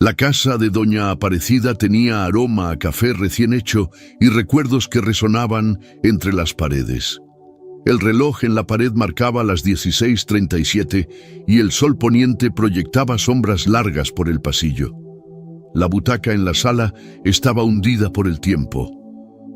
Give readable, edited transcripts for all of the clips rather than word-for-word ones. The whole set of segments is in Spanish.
La casa de doña Aparecida tenía aroma a café recién hecho y recuerdos que resonaban entre las paredes. El reloj en la pared marcaba las 16:37 y el sol poniente proyectaba sombras largas por el pasillo. La butaca en la sala estaba hundida por el tiempo,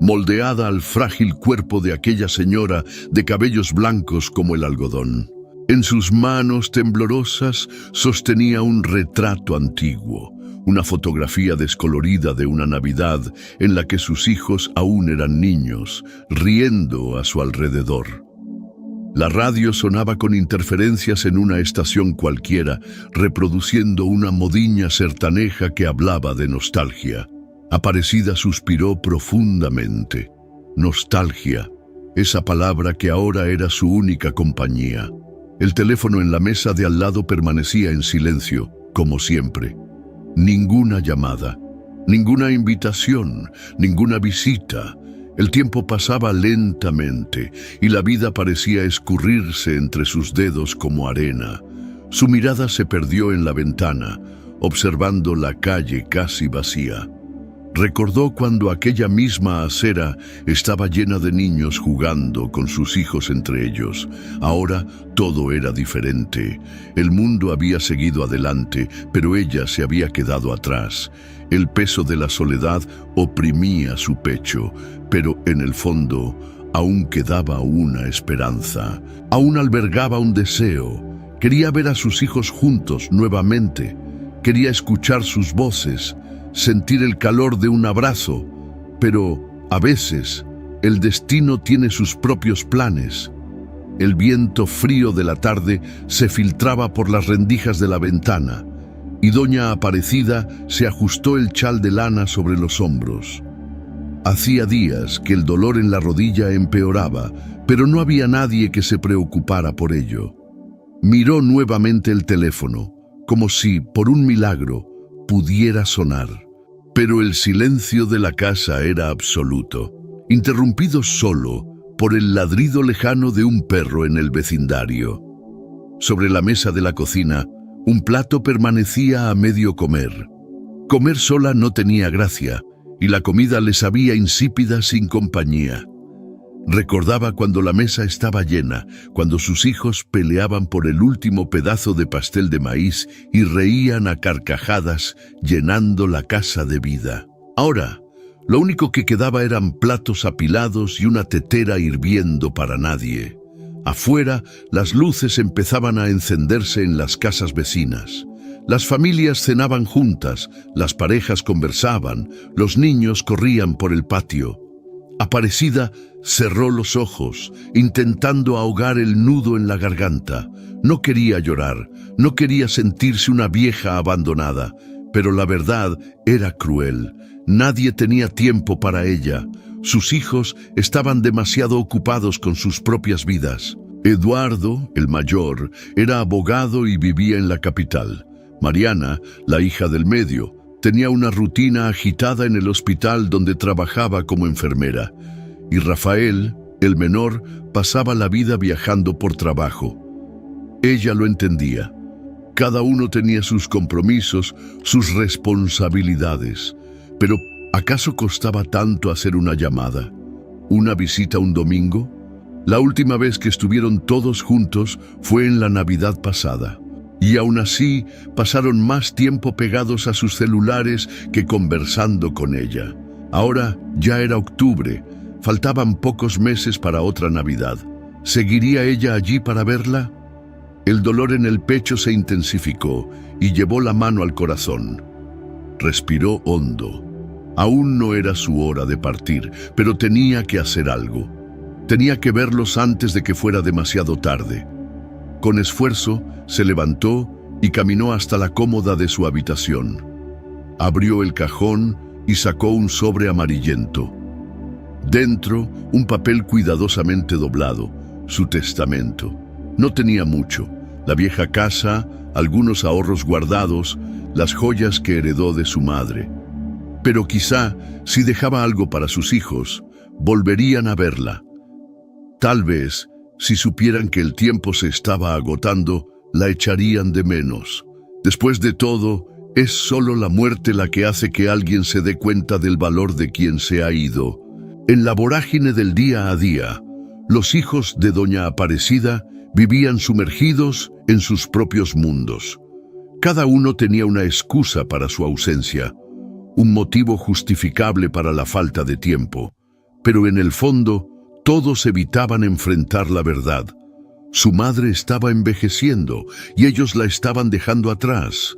moldeada al frágil cuerpo de aquella señora de cabellos blancos como el algodón. En sus manos temblorosas sostenía un retrato antiguo, una fotografía descolorida de una Navidad en la que sus hijos aún eran niños, riendo a su alrededor. La radio sonaba con interferencias en una estación cualquiera, reproduciendo una modiña sertaneja que hablaba de nostalgia. Aparecida suspiró profundamente. Nostalgia, esa palabra que ahora era su única compañía. El teléfono en la mesa de al lado permanecía en silencio, como siempre. Ninguna llamada, ninguna invitación, ninguna visita. El tiempo pasaba lentamente y la vida parecía escurrirse entre sus dedos como arena. Su mirada se perdió en la ventana, observando la calle casi vacía. Recordó cuando aquella misma acera estaba llena de niños jugando con sus hijos entre ellos. Ahora todo era diferente. El mundo había seguido adelante, pero ella se había quedado atrás. El peso de la soledad oprimía su pecho, pero en el fondo aún quedaba una esperanza. Aún albergaba un deseo. Quería ver a sus hijos juntos nuevamente. Quería escuchar sus voces, sentir el calor de un abrazo, pero a veces el destino tiene sus propios planes. El viento frío de la tarde se filtraba por las rendijas de la ventana y doña Aparecida se ajustó el chal de lana sobre los hombros. Hacía días que el dolor en la rodilla empeoraba, pero no había nadie que se preocupara por ello. Miró nuevamente el teléfono, como si, por un milagro, pudiera sonar. Pero el silencio de la casa era absoluto, interrumpido solo por el ladrido lejano de un perro en el vecindario. Sobre la mesa de la cocina, un plato permanecía a medio comer. Comer sola no tenía gracia, y la comida le sabía insípida sin compañía. Recordaba cuando la mesa estaba llena, cuando sus hijos peleaban por el último pedazo de pastel de maíz y reían a carcajadas, llenando la casa de vida. Ahora, lo único que quedaba eran platos apilados y una tetera hirviendo para nadie. Afuera, las luces empezaban a encenderse en las casas vecinas. Las familias cenaban juntas, las parejas conversaban, los niños corrían por el patio. Aparecida cerró los ojos, intentando ahogar el nudo en la garganta. No quería llorar, no quería sentirse una vieja abandonada, pero la verdad era cruel. Nadie tenía tiempo para ella. Sus hijos estaban demasiado ocupados con sus propias vidas. Eduardo, el mayor, era abogado y vivía en la capital. Mariana, la hija del medio, tenía una rutina agitada en el hospital donde trabajaba como enfermera. Y Rafael, el menor, pasaba la vida viajando por trabajo. Ella lo entendía. Cada uno tenía sus compromisos, sus responsabilidades. Pero, ¿acaso costaba tanto hacer una llamada? ¿Una visita un domingo? La última vez que estuvieron todos juntos fue en la Navidad pasada. Y aún así pasaron más tiempo pegados a sus celulares que conversando con ella. Ahora ya era octubre, faltaban pocos meses para otra Navidad. ¿Seguiría ella allí para verla? El dolor en el pecho se intensificó y llevó la mano al corazón. Respiró hondo. Aún no era su hora de partir, pero tenía que hacer algo. Tenía que verlos antes de que fuera demasiado tarde. Con esfuerzo, se levantó y caminó hasta la cómoda de su habitación. Abrió el cajón y sacó un sobre amarillento. Dentro, un papel cuidadosamente doblado, su testamento. No tenía mucho: la vieja casa, algunos ahorros guardados, las joyas que heredó de su madre. Pero quizá, si dejaba algo para sus hijos, volverían a verla. Tal vez, si supieran que el tiempo se estaba agotando, la echarían de menos. Después de todo, Es solo la muerte la que hace que alguien se dé cuenta del valor de quien se ha ido. En la vorágine del día a día, los hijos de doña Aparecida vivían sumergidos en sus propios mundos. Cada uno tenía una excusa para su ausencia, un motivo justificable para la falta de tiempo, pero en el fondo todos evitaban enfrentar la verdad. Su madre estaba envejeciendo y ellos la estaban dejando atrás.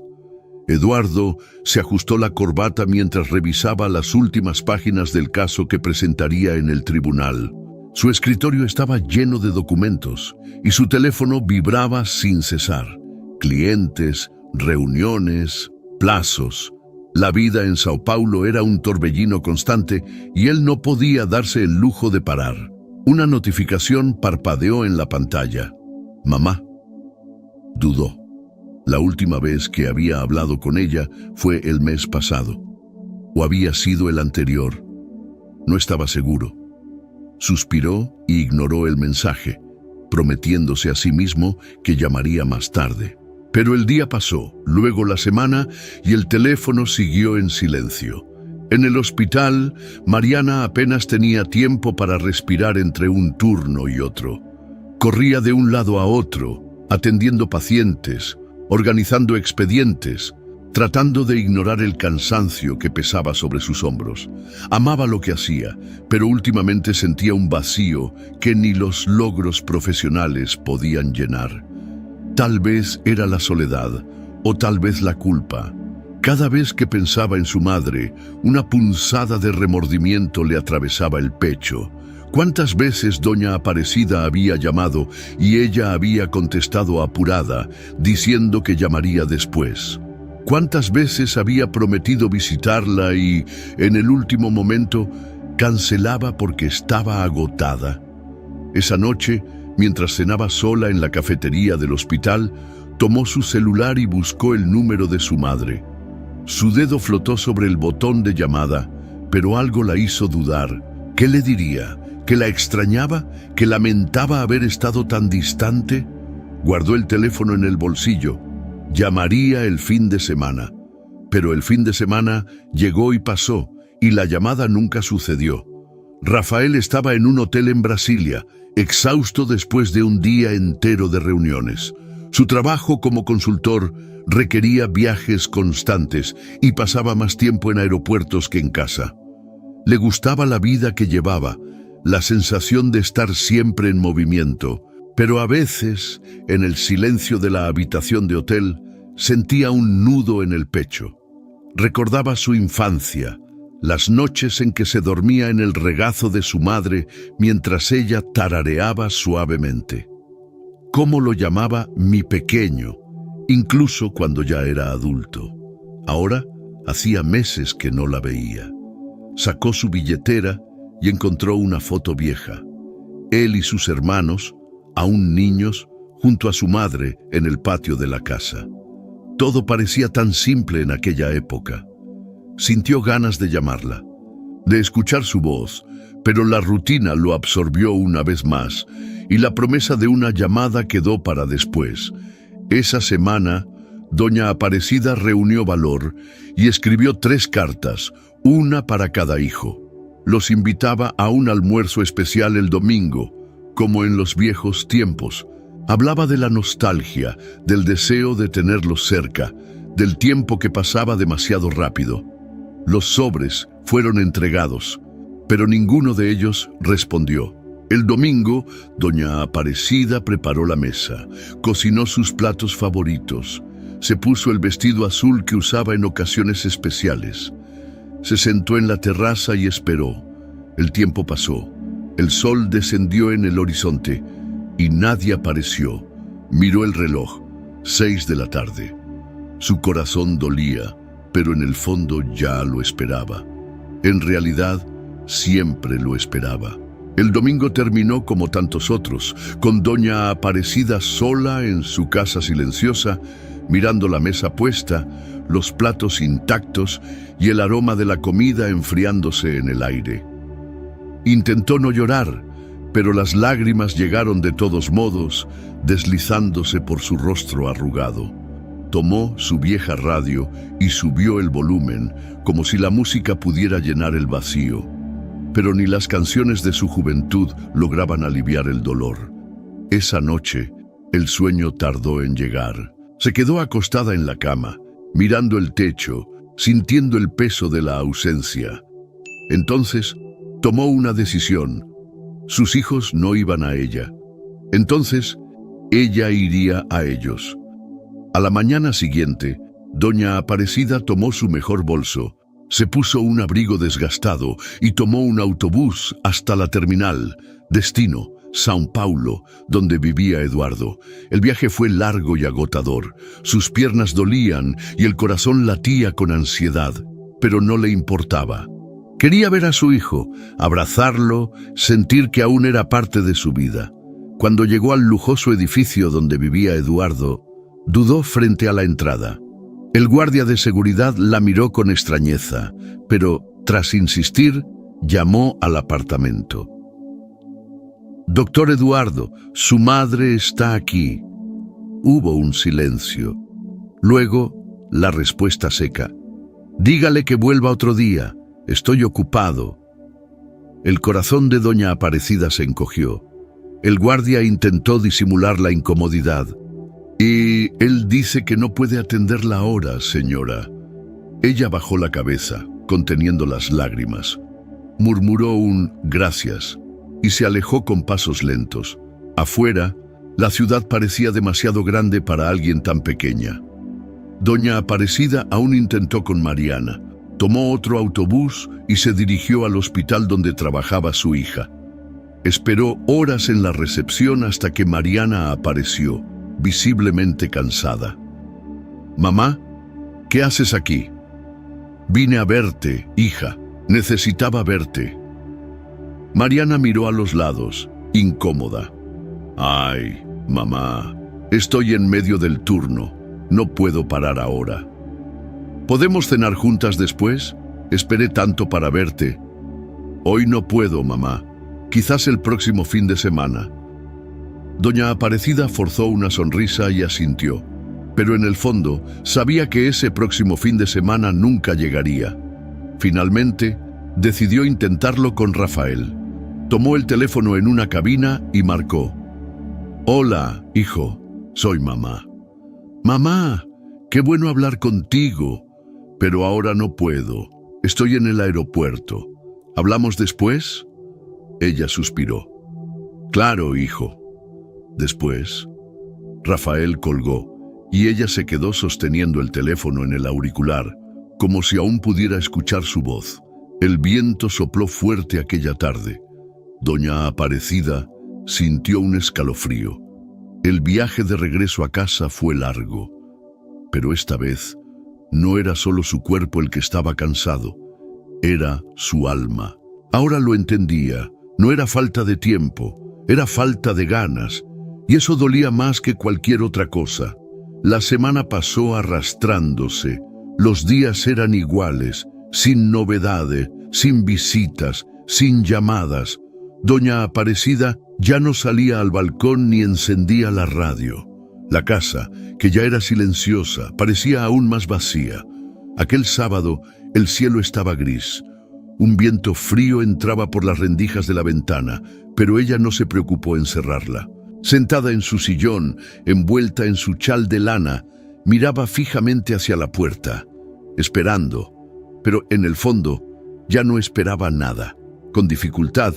Eduardo se ajustó la corbata mientras revisaba las últimas páginas del caso que presentaría en el tribunal. Su escritorio estaba lleno de documentos y su teléfono vibraba sin cesar. Clientes, reuniones, plazos. La vida en Sao Paulo era un torbellino constante y él no podía darse el lujo de parar. Una notificación parpadeó en la pantalla. «Mamá». Dudó. La última vez que había hablado con ella fue el mes pasado. ¿O había sido el anterior? No estaba seguro. Suspiró y ignoró el mensaje, prometiéndose a sí mismo que llamaría más tarde. Pero el día pasó, luego la semana, y el teléfono siguió en silencio. En el hospital, Mariana apenas tenía tiempo para respirar entre un turno y otro. Corría de un lado a otro, atendiendo pacientes, organizando expedientes, tratando de ignorar el cansancio que pesaba sobre sus hombros. Amaba lo que hacía, pero últimamente sentía un vacío que ni los logros profesionales podían llenar. Tal vez era la soledad, o tal vez la culpa. Cada vez que pensaba en su madre, una punzada de remordimiento le atravesaba el pecho. ¿Cuántas veces doña Aparecida había llamado y ella había contestado apurada, diciendo que llamaría después? ¿Cuántas veces había prometido visitarla y, en el último momento, cancelaba porque estaba agotada? Esa noche, mientras cenaba sola en la cafetería del hospital, tomó su celular y buscó el número de su madre. Su dedo flotó sobre el botón de llamada, pero algo la hizo dudar. ¿Qué le diría? ¿Que la extrañaba? ¿Que lamentaba haber estado tan distante? Guardó el teléfono en el bolsillo. Llamaría el fin de semana. Pero el fin de semana llegó y pasó, y la llamada nunca sucedió. Rafael estaba en un hotel en Brasilia, exhausto después de un día entero de reuniones. Su trabajo como consultor requería viajes constantes y pasaba más tiempo en aeropuertos que en casa. Le gustaba la vida que llevaba, la sensación de estar siempre en movimiento, pero a veces, en el silencio de la habitación de hotel, sentía un nudo en el pecho. Recordaba su infancia, las noches en que se dormía en el regazo de su madre mientras ella tarareaba suavemente. Cómo lo llamaba mi pequeño, incluso cuando ya era adulto. Ahora hacía meses que no la veía. Sacó su billetera y encontró una foto vieja. Él y sus hermanos, aún niños, junto a su madre en el patio de la casa. Todo parecía tan simple en aquella época. Sintió ganas de llamarla, de escuchar su voz, pero la rutina lo absorbió una vez más y la promesa de una llamada quedó para después. Esa semana, doña Aparecida reunió valor y escribió 3 cartas, una para cada hijo. Los invitaba a un almuerzo especial el domingo, como en los viejos tiempos. Hablaba de la nostalgia, del deseo de tenerlos cerca, del tiempo que pasaba demasiado rápido. Los sobres fueron entregados, pero ninguno de ellos respondió. El domingo, doña Aparecida preparó la mesa, cocinó sus platos favoritos, se puso el vestido azul que usaba en ocasiones especiales. Se sentó en la terraza y esperó. El tiempo pasó. El sol descendió en el horizonte y nadie apareció. Miró el reloj, 6 de la tarde. Su corazón dolía, pero en el fondo ya lo esperaba. En realidad, siempre lo esperaba. El domingo terminó como tantos otros, con doña Aparecida sola en su casa silenciosa, mirando la mesa puesta, los platos intactos y el aroma de la comida enfriándose en el aire. Intentó no llorar, pero las lágrimas llegaron de todos modos, deslizándose por su rostro arrugado. Tomó su vieja radio y subió el volumen, como si la música pudiera llenar el vacío. Pero ni las canciones de su juventud lograban aliviar el dolor. Esa noche, el sueño tardó en llegar. Se quedó acostada en la cama, mirando el techo, sintiendo el peso de la ausencia. Entonces, tomó una decisión. Sus hijos no iban a ella. Entonces, ella iría a ellos. A la mañana siguiente, doña Aparecida tomó su mejor bolso, se puso un abrigo desgastado y tomó un autobús hasta la terminal, destino, São Paulo, donde vivía Eduardo. El viaje fue largo y agotador. Sus piernas dolían y el corazón latía con ansiedad, pero no le importaba. Quería ver a su hijo, abrazarlo, sentir que aún era parte de su vida. Cuando llegó al lujoso edificio donde vivía Eduardo, dudó frente a la entrada. El guardia de seguridad la miró con extrañeza, pero, tras insistir, llamó al apartamento. «Doctor Eduardo, su madre está aquí». Hubo un silencio. Luego, la respuesta seca. «Dígale que vuelva otro día. Estoy ocupado». El corazón de doña Aparecida se encogió. El guardia intentó disimular la incomodidad. «Y él dice que no puede atenderla ahora, señora». Ella bajó la cabeza, conteniendo las lágrimas. Murmuró un «gracias» y se alejó con pasos lentos. Afuera, la ciudad parecía demasiado grande para alguien tan pequeña. Doña Aparecida aún intentó con Mariana. Tomó otro autobús y se dirigió al hospital donde trabajaba su hija. Esperó horas en la recepción hasta que Mariana apareció, visiblemente cansada. «Mamá, ¿qué haces aquí?» «Vine a verte, hija. Necesitaba verte». Mariana miró a los lados, incómoda. «Ay, mamá, estoy en medio del turno. No puedo parar ahora». «¿Podemos cenar juntas después? Esperé tanto para verte». «Hoy no puedo, mamá. Quizás el próximo fin de semana». Doña Aparecida forzó una sonrisa y asintió, pero en el fondo sabía que ese próximo fin de semana nunca llegaría. Finalmente, decidió intentarlo con Rafael. Tomó el teléfono en una cabina y marcó. «Hola, hijo, soy mamá». «Mamá, qué bueno hablar contigo, pero ahora no puedo. Estoy en el aeropuerto. ¿Hablamos después?» Ella suspiró. «Claro, hijo». Después, Rafael colgó y ella se quedó sosteniendo el teléfono en el auricular, como si aún pudiera escuchar su voz. El viento sopló fuerte aquella tarde. Doña Aparecida sintió un escalofrío. El viaje de regreso a casa fue largo, pero esta vez no era solo su cuerpo el que estaba cansado, era su alma. Ahora lo entendía, no era falta de tiempo, era falta de ganas, y eso dolía más que cualquier otra cosa. La semana pasó arrastrándose, los días eran iguales, sin novedades, sin visitas, sin llamadas. Doña Aparecida ya no salía al balcón ni encendía la radio. La casa, que ya era silenciosa, parecía aún más vacía. Aquel sábado, el cielo estaba gris. Un viento frío entraba por las rendijas de la ventana, pero ella no se preocupó en cerrarla. Sentada en su sillón, envuelta en su chal de lana, miraba fijamente hacia la puerta, esperando, pero en el fondo ya no esperaba nada. Con dificultad,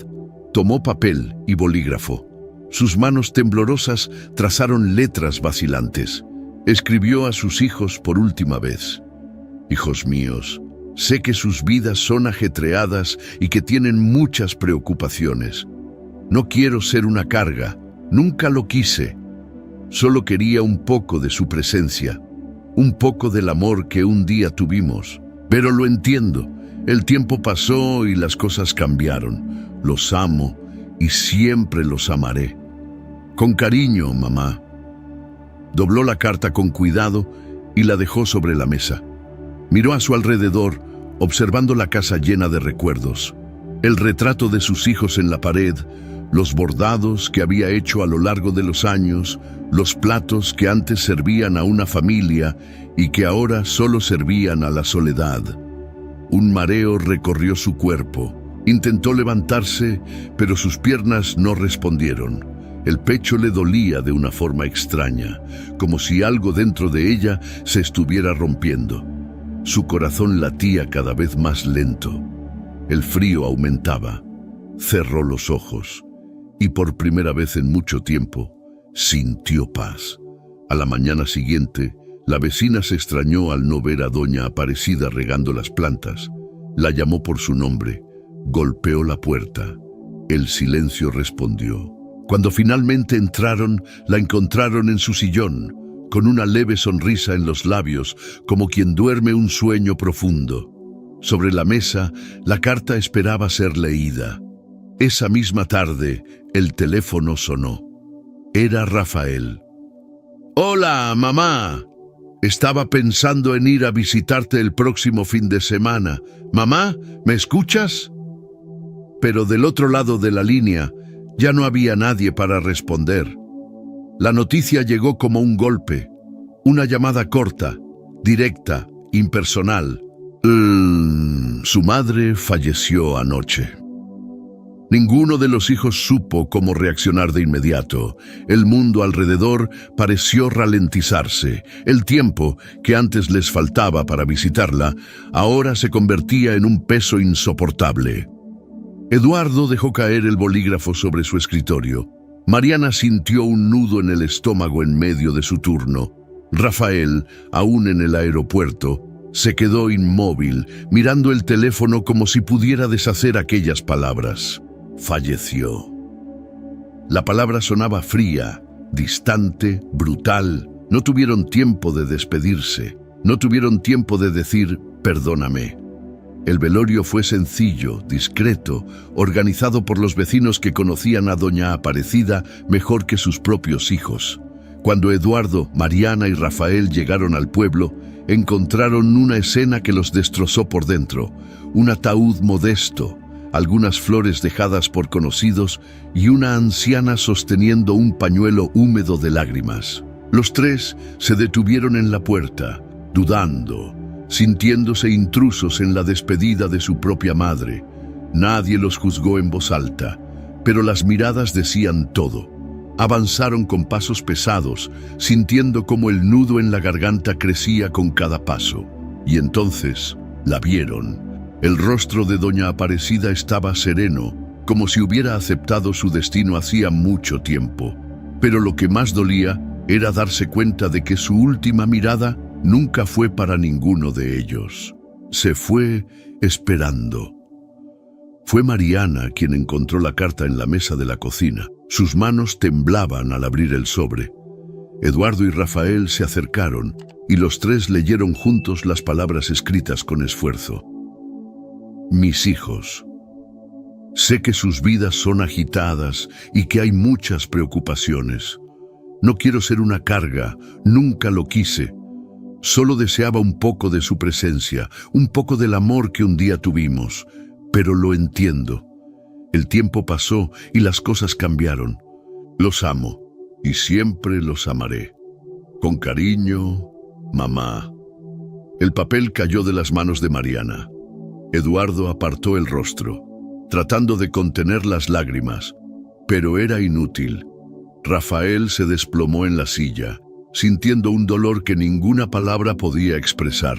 tomó papel y bolígrafo. Sus manos temblorosas trazaron letras vacilantes. Escribió a sus hijos por última vez. «Hijos míos, sé que sus vidas son ajetreadas y que tienen muchas preocupaciones. No quiero ser una carga, nunca lo quise. Solo quería un poco de su presencia, un poco del amor que un día tuvimos. Pero lo entiendo, el tiempo pasó y las cosas cambiaron. Los amo y siempre los amaré. Con cariño, mamá». Dobló la carta con cuidado y la dejó sobre la mesa. Miró a su alrededor, observando la casa llena de recuerdos. El retrato de sus hijos en la pared, los bordados que había hecho a lo largo de los años, los platos que antes servían a una familia y que ahora solo servían a la soledad. Un mareo recorrió su cuerpo. Intentó levantarse, pero sus piernas no respondieron. El pecho le dolía de una forma extraña, como si algo dentro de ella se estuviera rompiendo. Su corazón latía cada vez más lento. El frío aumentaba. Cerró los ojos y por primera vez en mucho tiempo sintió paz. A la mañana siguiente, la vecina se extrañó al no ver a doña Aparecida regando las plantas. La llamó por su nombre, golpeó la puerta. El silencio respondió. Cuando finalmente entraron, la encontraron en su sillón, con una leve sonrisa en los labios, como quien duerme un sueño profundo. Sobre la mesa, la carta esperaba ser leída. Esa misma tarde, el teléfono sonó. Era Rafael. «Hola, mamá. Estaba pensando en ir a visitarte el próximo fin de semana. Mamá, ¿me escuchas?» Pero del otro lado de la línea, ya no había nadie para responder. La noticia llegó como un golpe. Una llamada corta, directa, impersonal. Su madre falleció anoche. Ninguno de los hijos supo cómo reaccionar de inmediato. El mundo alrededor pareció ralentizarse. El tiempo, que antes les faltaba para visitarla, ahora se convertía en un peso insoportable. Eduardo dejó caer el bolígrafo sobre su escritorio. Mariana sintió un nudo en el estómago en medio de su turno. Rafael, aún en el aeropuerto, se quedó inmóvil, mirando el teléfono como si pudiera deshacer aquellas palabras. Falleció. La palabra sonaba fría, distante, brutal. No tuvieron tiempo de despedirse. No tuvieron tiempo de decir, perdóname. El velorio fue sencillo, discreto, organizado por los vecinos que conocían a doña Aparecida mejor que sus propios hijos. Cuando Eduardo, Mariana y Rafael llegaron al pueblo, encontraron una escena que los destrozó por dentro. Un ataúd modesto, algunas flores dejadas por conocidos y una anciana sosteniendo un pañuelo húmedo de lágrimas. Los tres se detuvieron en la puerta, dudando, sintiéndose intrusos en la despedida de su propia madre. Nadie los juzgó en voz alta, pero las miradas decían todo. Avanzaron con pasos pesados, sintiendo como el nudo en la garganta crecía con cada paso. Y entonces la vieron. El rostro de doña Aparecida estaba sereno, como si hubiera aceptado su destino hacía mucho tiempo. Pero lo que más dolía era darse cuenta de que su última mirada nunca fue para ninguno de ellos. Se fue esperando. Fue Mariana quien encontró la carta en la mesa de la cocina. Sus manos temblaban al abrir el sobre. Eduardo y Rafael se acercaron y los tres leyeron juntos las palabras escritas con esfuerzo. Mis hijos. Sé que sus vidas son agitadas y que hay muchas preocupaciones. No quiero ser una carga, nunca lo quise. Solo deseaba un poco de su presencia, un poco del amor que un día tuvimos, pero lo entiendo. El tiempo pasó y las cosas cambiaron. Los amo y siempre los amaré. Con cariño, mamá. El papel cayó de las manos de Mariana. Eduardo apartó el rostro, tratando de contener las lágrimas, pero era inútil. Rafael se desplomó en la silla, sintiendo un dolor que ninguna palabra podía expresar.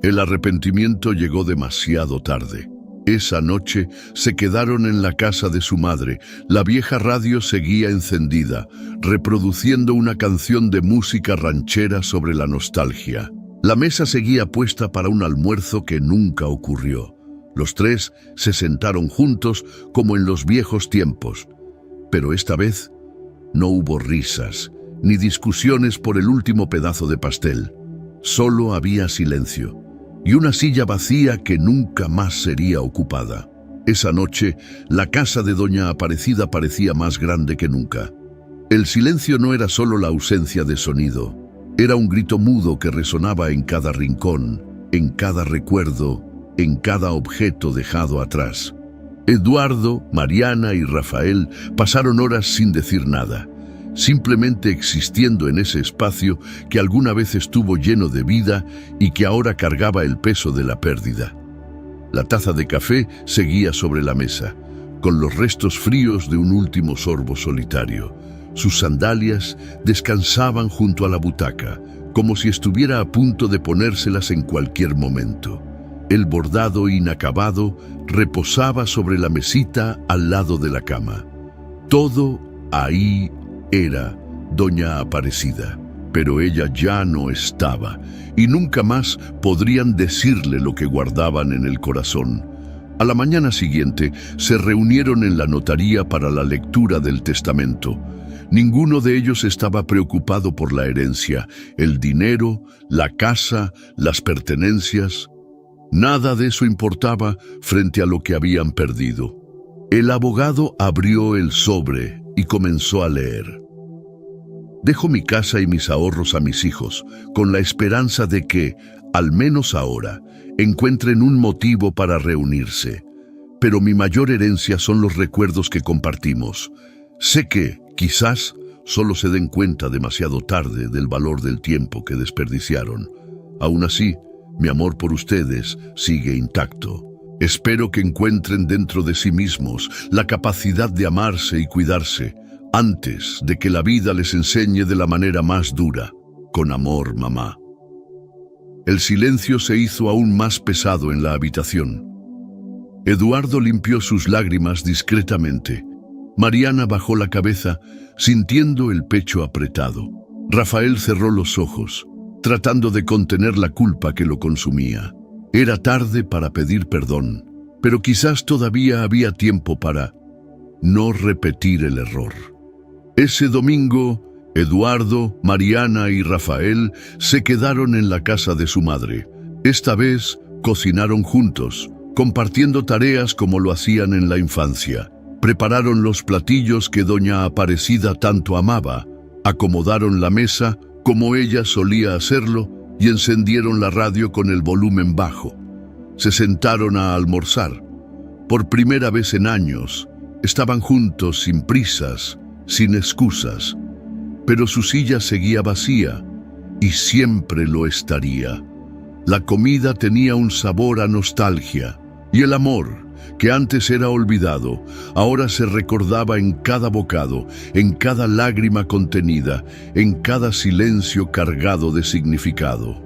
El arrepentimiento llegó demasiado tarde. Esa noche se quedaron en la casa de su madre. La vieja radio seguía encendida, reproduciendo una canción de música ranchera sobre la nostalgia. La mesa seguía puesta para un almuerzo que nunca ocurrió. Los tres se sentaron juntos como en los viejos tiempos, pero esta vez no hubo risas ni discusiones por el último pedazo de pastel. Solo había silencio y una silla vacía que nunca más sería ocupada. Esa noche, la casa de doña Aparecida parecía más grande que nunca. El silencio no era solo la ausencia de sonido, era un grito mudo que resonaba en cada rincón, en cada recuerdo, en cada objeto dejado atrás. Eduardo, Mariana y Rafael pasaron horas sin decir nada, simplemente existiendo en ese espacio que alguna vez estuvo lleno de vida y que ahora cargaba el peso de la pérdida. La taza de café seguía sobre la mesa, con los restos fríos de un último sorbo solitario. Sus sandalias descansaban junto a la butaca, como si estuviera a punto de ponérselas en cualquier momento. El bordado inacabado reposaba sobre la mesita al lado de la cama. Todo ahí era Doña Aparecida, pero ella ya no estaba, y nunca más podrían decirle lo que guardaban en el corazón. A la mañana siguiente se reunieron en la notaría para la lectura del testamento. Ninguno de ellos estaba preocupado por la herencia, el dinero, la casa, las pertenencias. Nada de eso importaba frente a lo que habían perdido. El abogado abrió el sobre y comenzó a leer. Dejo mi casa y mis ahorros a mis hijos, con la esperanza de que, al menos ahora, encuentren un motivo para reunirse. Pero mi mayor herencia son los recuerdos que compartimos. Sé que, quizás, solo se den cuenta demasiado tarde del valor del tiempo que desperdiciaron. Aún así, mi amor por ustedes sigue intacto. Espero que encuentren dentro de sí mismos la capacidad de amarse y cuidarse, antes de que la vida les enseñe de la manera más dura. Con amor, mamá. El silencio se hizo aún más pesado en la habitación. Eduardo limpió sus lágrimas discretamente. Mariana bajó la cabeza, sintiendo el pecho apretado. Rafael cerró los ojos, tratando de contener la culpa que lo consumía. Era tarde para pedir perdón, pero quizás todavía había tiempo para no repetir el error. Ese domingo, Eduardo, Mariana y Rafael se quedaron en la casa de su madre. Esta vez cocinaron juntos, compartiendo tareas como lo hacían en la infancia. Prepararon los platillos que Doña Aparecida tanto amaba, acomodaron la mesa como ella solía hacerlo y encendieron la radio con el volumen bajo. Se sentaron a almorzar. Por primera vez en años, estaban juntos sin prisas, sin excusas. Pero su silla seguía vacía y siempre lo estaría. La comida tenía un sabor a nostalgia y el amor, que antes era olvidado, ahora se recordaba en cada bocado, en cada lágrima contenida, en cada silencio cargado de significado.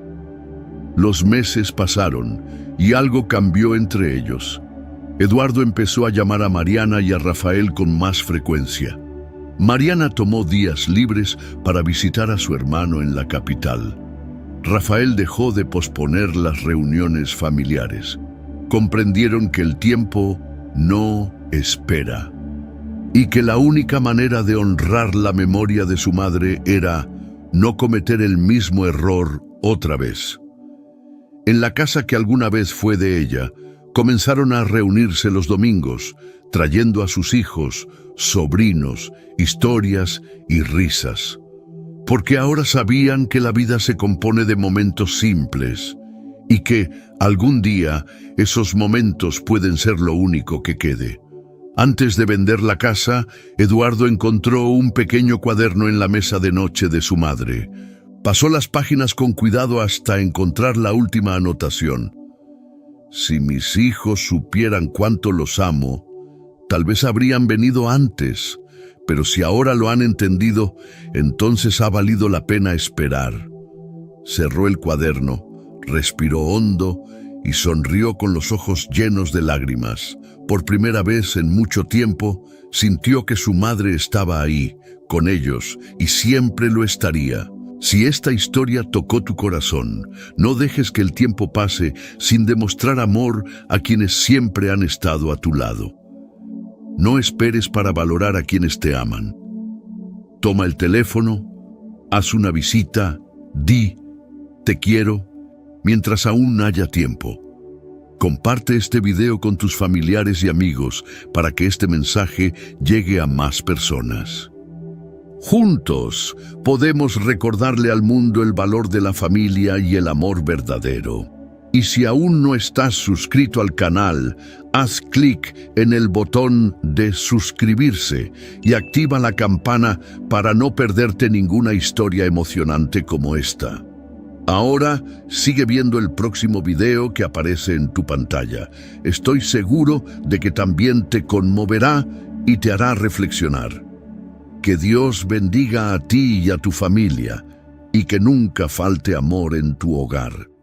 Los meses pasaron y algo cambió entre ellos. Eduardo empezó a llamar a Mariana y a Rafael con más frecuencia. Mariana tomó días libres para visitar a su hermano en la capital. Rafael dejó de posponer las reuniones familiares. Comprendieron que el tiempo no espera y que la única manera de honrar la memoria de su madre era no cometer el mismo error otra vez. En la casa que alguna vez fue de ella, comenzaron a reunirse los domingos, trayendo a sus hijos, sobrinos, historias y risas. Porque ahora sabían que la vida se compone de momentos simples y que, algún día, esos momentos pueden ser lo único que quede. Antes de vender la casa, Eduardo encontró un pequeño cuaderno en la mesa de noche de su madre. Pasó las páginas con cuidado hasta encontrar la última anotación. Si mis hijos supieran cuánto los amo, tal vez habrían venido antes, pero si ahora lo han entendido, entonces ha valido la pena esperar. Cerró el cuaderno, respiró hondo y sonrió con los ojos llenos de lágrimas. Por primera vez en mucho tiempo, sintió que su madre estaba ahí, con ellos, y siempre lo estaría. Si esta historia tocó tu corazón, no dejes que el tiempo pase sin demostrar amor a quienes siempre han estado a tu lado. No esperes para valorar a quienes te aman. Toma el teléfono, haz una visita, di, te quiero, mientras aún haya tiempo. Comparte este video con tus familiares y amigos para que este mensaje llegue a más personas. Juntos podemos recordarle al mundo el valor de la familia y el amor verdadero. Y si aún no estás suscrito al canal, haz clic en el botón de suscribirse y activa la campana para no perderte ninguna historia emocionante como esta. Ahora sigue viendo el próximo video que aparece en tu pantalla. Estoy seguro de que también te conmoverá y te hará reflexionar. Que Dios bendiga a ti y a tu familia y que nunca falte amor en tu hogar.